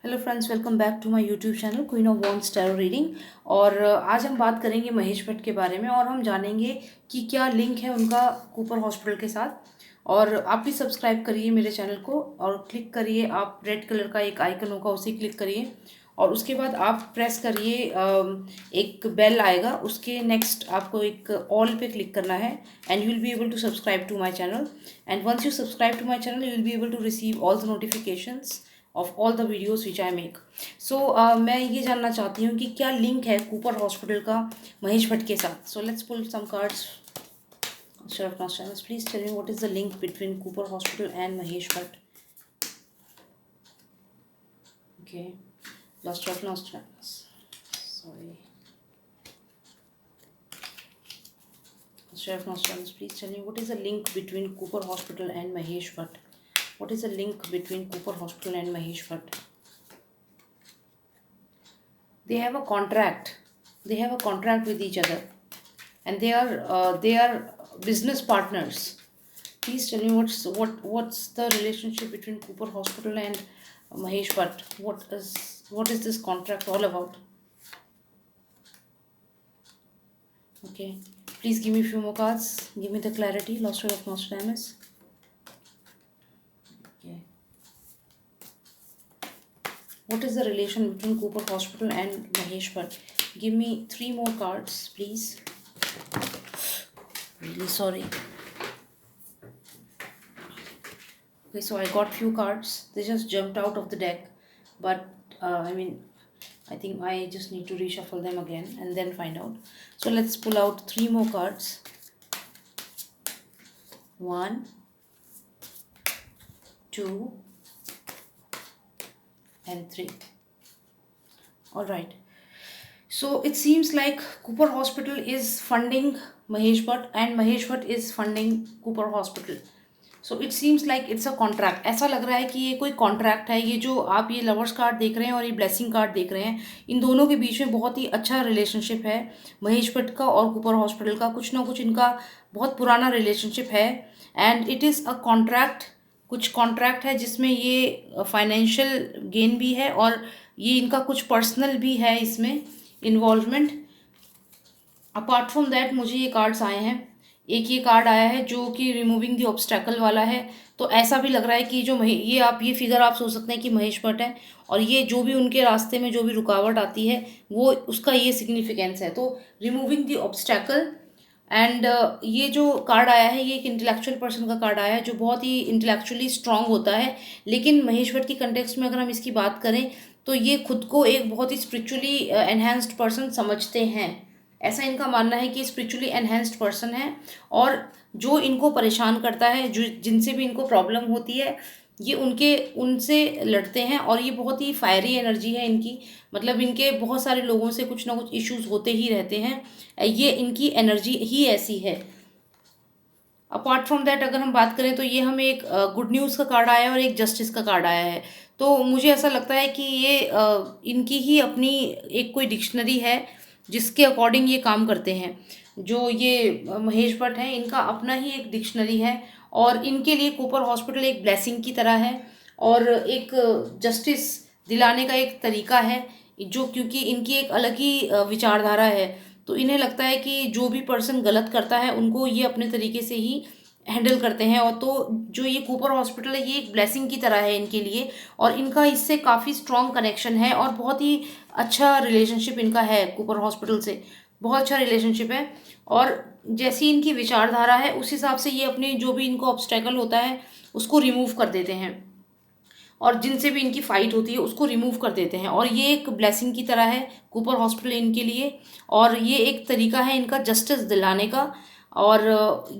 Hello friends, welcome back to my YouTube channel queen of wands tarot reading. और आज हम बात करेंगे महेश भट्ट के बारे में और हम जानेंगे कि क्या लिंक है उनका कूपर हॉस्पिटल के साथ। और आप भी सब्सक्राइब करिए मेरे चैनल को और क्लिक करिए, आप रेड कलर का एक आइकन होगा उसे क्लिक करिए और उसके बाद आप प्रेस करिए एक बेल आएगा, उसके नेक्स्ट आपको एक ऑल पे क्लिक करना है and you will be able to subscribe to my channel. And once you subscribe to my channel you will be able to receive all the notifications of all the videos which I make. So मैं ये जानना चाहती हूँ कि क्या link है Cooper hospital का महेश भट्ट के साथ। So let's pull some cards. Sheriff Nostradamus, please tell me what is the link between Cooper Hospital and Mahesh Bhatt. Okay, Lost of Nostradamus. Sorry. Sheriff Nostradamus, please tell me what is the link between Cooper Hospital and Mahesh Bhatt. What is the link between Cooper Hospital and Mahesh Bhatt? They have a contract. They have a contract with each other, and they are business partners. Please tell me what's the relationship between Cooper Hospital and Mahesh Bhatt. What is this contract all about? Okay, please give me a few more cards. Give me the clarity. Lost of Nostradamus. Okay. What is the relation between Cooper Hospital and Mahesh Bhatt? Give me 3 more cards, please. Really sorry. Okay, so I got few cards. They just jumped out of the deck, but I think I just need to reshuffle them again and then find out. So let's pull out 3 more cards. 1, 2, and 3. All right. So it seems like Cooper Hospital is funding Mahesh Bhatt and Mahesh Bhatt is funding Cooper Hospital. So it seems like it's a contract. ऐसा लग रहा है कि ये कोई contract है। ये जो आप ये लवर्स कार्ड देख रहे हैं और ये ब्लेसिंग कार्ड देख रहे हैं, इन दोनों के बीच में बहुत ही अच्छा रिलेशनशिप है महेश भट्ट का और कूपर हॉस्पिटल का। कुछ ना कुछ इनका बहुत पुराना रिलेशनशिप है and it is a contract. कुछ कॉन्ट्रैक्ट है जिसमें ये फाइनेंशियल गेन भी है और ये इनका कुछ पर्सनल भी है इसमें इन्वॉल्वमेंट। अपार्ट फ्रॉम दैट मुझे ये कार्ड्स आए हैं। एक ये कार्ड आया है जो कि रिमूविंग द ऑब्स्टैकल वाला है। तो ऐसा भी लग रहा है कि जो ये फिगर आप सोच सकते हैं कि महेश भट्ट है और ये जो भी उनके रास्ते में जो भी रुकावट आती है वो उसका ये सिग्निफिकेंस है। तो रिमूविंग द ऑब्स्टैकल एंड ये जो कार्ड आया है ये एक इंटेलेक्चुअल पर्सन का कार्ड आया है जो बहुत ही इंटेलेक्चुअली स्ट्रांग होता है। लेकिन महेश भट्ट की कंटेक्स्ट में अगर हम इसकी बात करें तो ये खुद को एक बहुत ही स्पिरिचुअली एनहांस्ड पर्सन समझते हैं। ऐसा इनका मानना है कि स्पिरिचुअली एनहेंस्ड पर्सन है और जो इनको परेशान करता है, जो जिनसे भी इनको प्रॉब्लम होती है, ये उनसे लड़ते हैं और ये बहुत ही फायरी एनर्जी है इनकी। मतलब इनके बहुत सारे लोगों से कुछ ना कुछ इश्यूज होते ही रहते हैं। ये इनकी एनर्जी ही ऐसी है। अपार्ट फ्रॉम दैट अगर हम बात करें तो ये हमें एक गुड न्यूज़ का कार्ड आया है और एक जस्टिस का कार्ड आया है। तो मुझे ऐसा लगता है कि ये इनकी ही अपनी एक कोई डिक्शनरी है जिसके अकॉर्डिंग ये काम करते हैं। जो ये महेश भट्ट हैं इनका अपना ही एक डिक्शनरी है और इनके लिए कूपर हॉस्पिटल एक ब्लेसिंग की तरह है और एक जस्टिस दिलाने का एक तरीका है जो, क्योंकि इनकी एक अलग ही विचारधारा है। तो इन्हें लगता है कि जो भी पर्सन गलत करता है उनको ये अपने तरीके से ही हैंडल करते हैं। और तो जो ये कूपर हॉस्पिटल है ये एक ब्लेसिंग की तरह है इनके लिए और इनका इससे काफ़ी स्ट्रॉन्ग कनेक्शन है और बहुत ही अच्छा रिलेशनशिप इनका है कूपर हॉस्पिटल से। बहुत अच्छा रिलेशनशिप है और जैसी इनकी विचारधारा है उस हिसाब से ये अपने जो भी इनको ऑब्स्टेकल होता है उसको रिमूव कर देते हैं और जिनसे भी इनकी फ़ाइट होती है उसको रिमूव कर देते हैं। और ये एक ब्लेसिंग की तरह है कूपर हॉस्पिटल इनके लिए और ये एक तरीका है इनका जस्टिस दिलाने का। और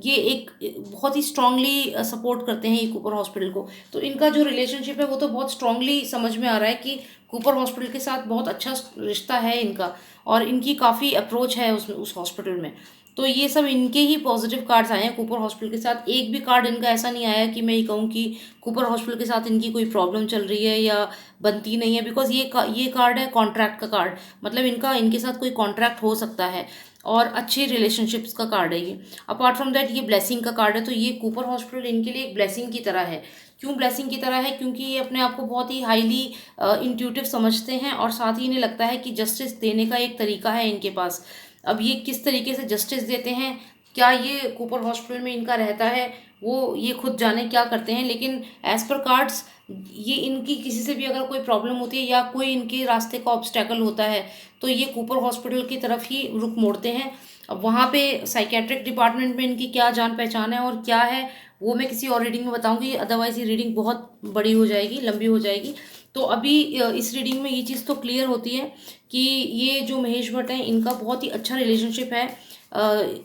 ये एक बहुत ही स्ट्रांगली सपोर्ट करते हैं ये कूपर हॉस्पिटल को। तो इनका जो रिलेशनशिप है वो तो बहुत स्ट्रांगली समझ में आ रहा है कि कूपर हॉस्पिटल के साथ बहुत अच्छा रिश्ता है इनका और इनकी काफ़ी अप्रोच है उस हॉस्पिटल में। तो ये सब इनके ही पॉजिटिव कार्ड्स आए हैं कूपर हॉस्पिटल के साथ। एक भी कार्ड इनका ऐसा नहीं आया कि मैं ये कहूँ कि कूपर हॉस्पिटल के साथ इनकी कोई प्रॉब्लम चल रही है या बनती नहीं है, बिकॉज ये कार्ड है कॉन्ट्रैक्ट का कार्ड। मतलब इनके साथ कोई कॉन्ट्रैक्ट हो सकता है और अच्छे रिलेशनशिप्स का कार्ड है ये। अपार्ट फ्रॉम दैट ये ब्लेसिंग का कार्ड है। तो ये कूपर हॉस्पिटल इनके लिए एक ब्लेसिंग की तरह है क्यों ब्लेसिंग की तरह है? क्योंकि ये अपने आप को बहुत ही हाईली इंट्यूटिव समझते हैं और साथ ही इन्हें लगता है कि जस्टिस देने का एक तरीका है इनके पास। अब ये किस तरीके से जस्टिस देते हैं, क्या ये कूपर हॉस्पिटल में इनका रहता है, वो ये खुद जाने क्या करते हैं। लेकिन एज पर कार्ड्स ये इनकी किसी से भी अगर कोई प्रॉब्लम होती है या कोई इनके रास्ते का ऑब्स्टेकल होता है तो ये कूपर हॉस्पिटल की तरफ ही रुख मोड़ते हैं। अब वहाँ पे साइकेट्रिक डिपार्टमेंट में इनकी क्या जान पहचान है और क्या है वो मैं किसी और रीडिंग में बताऊंगी, अदरवाइज ये रीडिंग बहुत बड़ी हो जाएगी, लंबी हो जाएगी। तो अभी इस रीडिंग में ये चीज़ तो क्लियर होती है कि ये जो महेश भट्ट हैं इनका बहुत ही अच्छा रिलेशनशिप है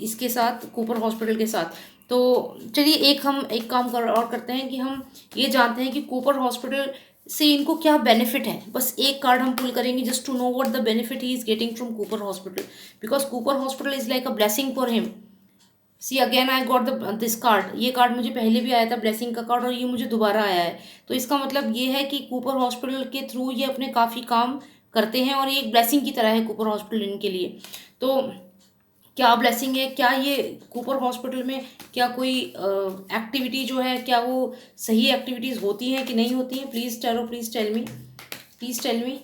इसके साथ, कूपर हॉस्पिटल के साथ। तो चलिए हम एक काम और करते हैं कि हम ये जानते हैं कि कूपर हॉस्पिटल से इनको क्या बेनिफिट है। बस एक कार्ड हम पुल करेंगे just to know what the benefit he is getting from Cooper hospital, because Cooper hospital is like a blessing for him. See again I got this card, ये card मुझे पहले भी आया था ब्लेसिंग का card और ये मुझे दोबारा आया है। तो इसका मतलब ये है कि कूपर हॉस्पिटल के थ्रू ये अपने काफ़ी काम करते हैं और ये एक ब्लेसिंग की तरह है कूपर हॉस्पिटल इनके लिए। तो क्या ब्लेसिंग है, क्या ये कूपर हॉस्पिटल में क्या कोई एक्टिविटी जो है क्या वो सही एक्टिविटीज़ होती हैं कि नहीं होती हैं? Please tell me.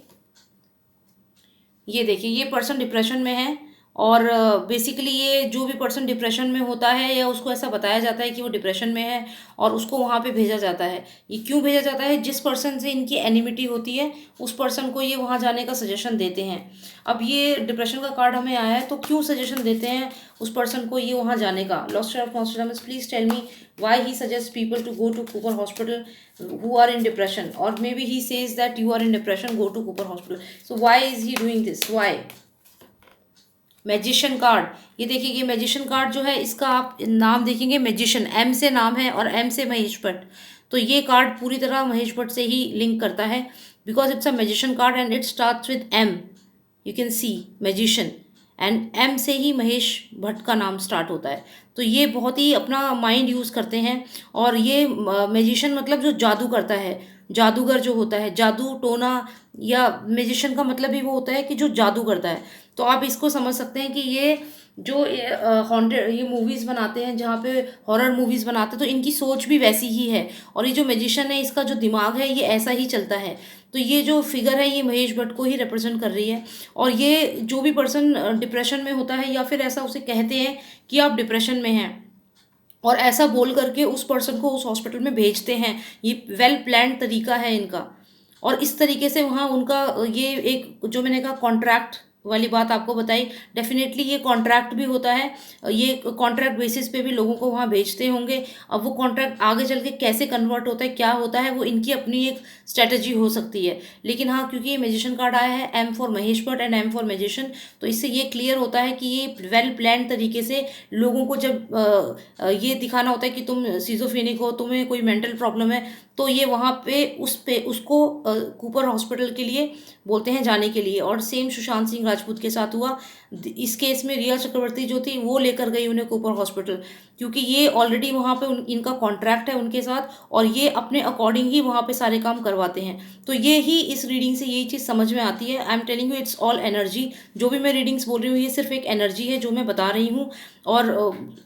ये देखिए ये पर्सन डिप्रेशन में है और बेसिकली ये जो भी पर्सन डिप्रेशन में होता है या उसको ऐसा बताया जाता है कि वो डिप्रेशन में है और उसको वहाँ पे भेजा जाता है। ये क्यों भेजा जाता है? जिस पर्सन से इनकी एनिमिटी होती है उस पर्सन को ये वहाँ जाने का सजेशन देते हैं। अब ये डिप्रेशन का कार्ड हमें आया है तो क्यों सजेशन देते हैं उस पर्सन को ये वहाँ जाने का? Lost of Nostradamus, please tell me why he suggest people to go to Cooper hospital who are in depression, or maybe he says that you are in depression, go to Cooper hospital. So why is he doing this? Why? Magician card, ये देखिए ये magician card जो है इसका आप नाम देखेंगे magician, M से नाम है और एम से महेश भट्ट। तो ये कार्ड पूरी तरह महेश भट्ट से ही लिंक करता है because it's a magician card and it starts with M. You can see magician and M से ही महेश भट्ट का नाम स्टार्ट होता है। तो ये बहुत ही अपना माइंड यूज़ करते हैं और ये मैजिशियन मतलब जो जादू करता है, जादूगर जो होता है, जादू टोना या मैजिशियन का मतलब ही वो होता है कि जो जादू करता है। तो आप इसको समझ सकते हैं कि ये जो हॉन्टेड ये मूवीज़ बनाते हैं जहाँ पे हॉरर मूवीज़ बनाते हैं तो इनकी सोच भी वैसी ही है और ये जो मैजिशियन है इसका जो दिमाग है ये ऐसा ही चलता है। तो ये जो फिगर है ये महेश भट्ट को ही रिप्रेजेंट कर रही है और ये जो भी पर्सन डिप्रेशन में होता है या फिर ऐसा उसे कहते हैं कि आप डिप्रेशन में हैं और ऐसा बोल करके उस पर्सन को उस हॉस्पिटल में भेजते हैं, ये वेल प्लान्ड तरीका है इनका। और इस तरीके से वहाँ उनका ये एक जो मैंने कहा कॉन्ट्रैक्ट वाली बात आपको बताई, डेफिनेटली ये कॉन्ट्रैक्ट भी होता है, ये कॉन्ट्रैक्ट बेसिस पे भी लोगों को वहाँ भेजते होंगे। अब वो कॉन्ट्रैक्ट आगे चल के कैसे कन्वर्ट होता है, क्या होता है, वो इनकी अपनी एक स्ट्रेटजी हो सकती है। लेकिन हाँ क्योंकि ये मैजिशियन कार्ड आया है M for Mahesh Bhatt and M for magician, तो इससे ये क्लियर होता है कि ये वेल प्लान तरीके से लोगों को जब ये दिखाना होता है कि तुम सिजोफ्रेनिक हो, तुम्हें कोई मेंटल प्रॉब्लम है, तो ये वहाँ पे उसको कूपर हॉस्पिटल के लिए बोलते हैं जाने के लिए। और सेम सुशांत सिंह राजपूत के साथ हुआ। इस केस में रिया चक्रवर्ती जो थी वो लेकर गई उन्हें कूपर हॉस्पिटल क्योंकि ये ऑलरेडी वहाँ पे इनका कॉन्ट्रैक्ट है उनके साथ और ये अपने अकॉर्डिंग ही वहाँ पे सारे काम करवाते हैं। तो ये ही इस रीडिंग से यही चीज़ समझ में आती है। I am telling you it's all energy, जो भी मैं रीडिंग्स बोल रही हूँ ये सिर्फ एक एनर्जी है जो मैं बता रही हूँ और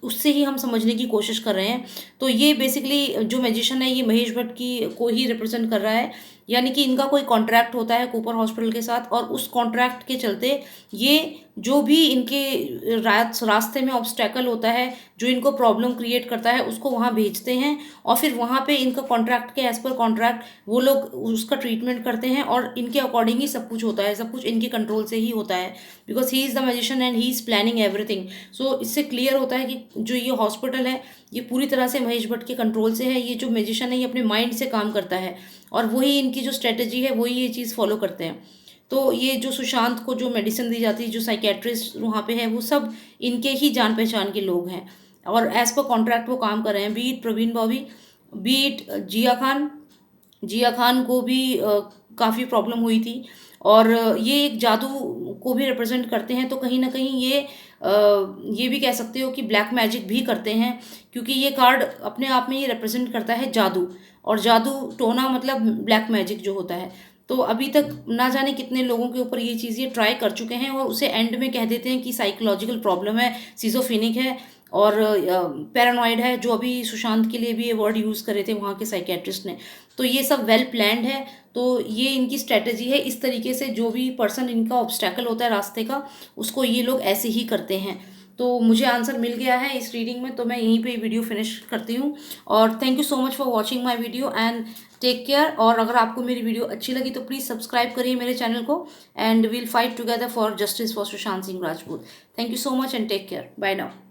उससे ही हम समझने की कोशिश कर रहे हैं। तो ये बेसिकली जो मैजिशियन है ये महेश भट्ट की को ही रिप्रेजेंट कर रहा है, यानी कि इनका कोई कॉन्ट्रैक्ट होता है कूपर हॉस्पिटल के साथ और उस कॉन्ट्रैक्ट के चलते ये जो भी इनके रास्ते में ऑब्स्टेकल होता है, जो इनको प्रॉब्लम क्रिएट करता है, उसको वहाँ भेजते हैं और फिर वहाँ पे इनका कॉन्ट्रैक्ट के एज पर कॉन्ट्रैक्ट वो लोग उसका ट्रीटमेंट करते हैं और इनके अकॉर्डिंग ही सब कुछ होता है, सब कुछ इनके कंट्रोल से ही होता है because he is the magician and he is planning everything. So इससे क्लियर होता है कि जो ये हॉस्पिटल है ये पूरी तरह से महेश भट्ट के कंट्रोल से है। ये जो मैजिशियन है ये अपने माइंड से काम करता है और वही इनकी जो स्ट्रेटजी है वही ये चीज़ फॉलो करते हैं। तो ये जो सुशांत को जो मेडिसिन दी जाती है, जो साइकेट्रिस्ट वहाँ पे है, वो सब इनके ही जान पहचान के लोग हैं और एज पर कॉन्ट्रैक्ट वो काम कर रहे हैं। बीट प्रवीण बॉबी, बीट जिया खान को भी काफ़ी प्रॉब्लम हुई थी और ये एक जादू को भी रिप्रेजेंट करते हैं। तो कहीं ना कहीं ये भी कह सकते हो कि ब्लैक मैजिक भी करते हैं क्योंकि ये कार्ड अपने आप में ये रिप्रेजेंट करता है जादू, और जादू टोना मतलब ब्लैक मैजिक जो होता है। तो अभी तक ना जाने कितने लोगों के ऊपर ये चीज़ ये ट्राई कर चुके हैं और उसे एंड में कह देते हैं कि साइकोलॉजिकल प्रॉब्लम है, सिजोफ्रेनिक है और पैरानॉइड है, जो अभी सुशांत के लिए भी ये वर्ड यूज़ करे थे वहाँ के साइकेट्रिस्ट ने। तो ये सब वेल प्लान्ड है। तो ये इनकी स्ट्रेटजी है, इस तरीके से जो भी पर्सन इनका ऑब्स्टैकल होता है रास्ते का, उसको ये लोग ऐसे ही करते हैं। तो मुझे आंसर मिल गया है इस रीडिंग में, तो मैं यहीं पे वीडियो फिनिश करती हूँ। और thank you so much for watching my video and take care. और अगर आपको मेरी वीडियो अच्छी लगी तो प्लीज़ सब्सक्राइब करिए मेरे चैनल को, and we'll fight together for justice for Sushant Singh Rajput. Thank you so much and take care. Bye now.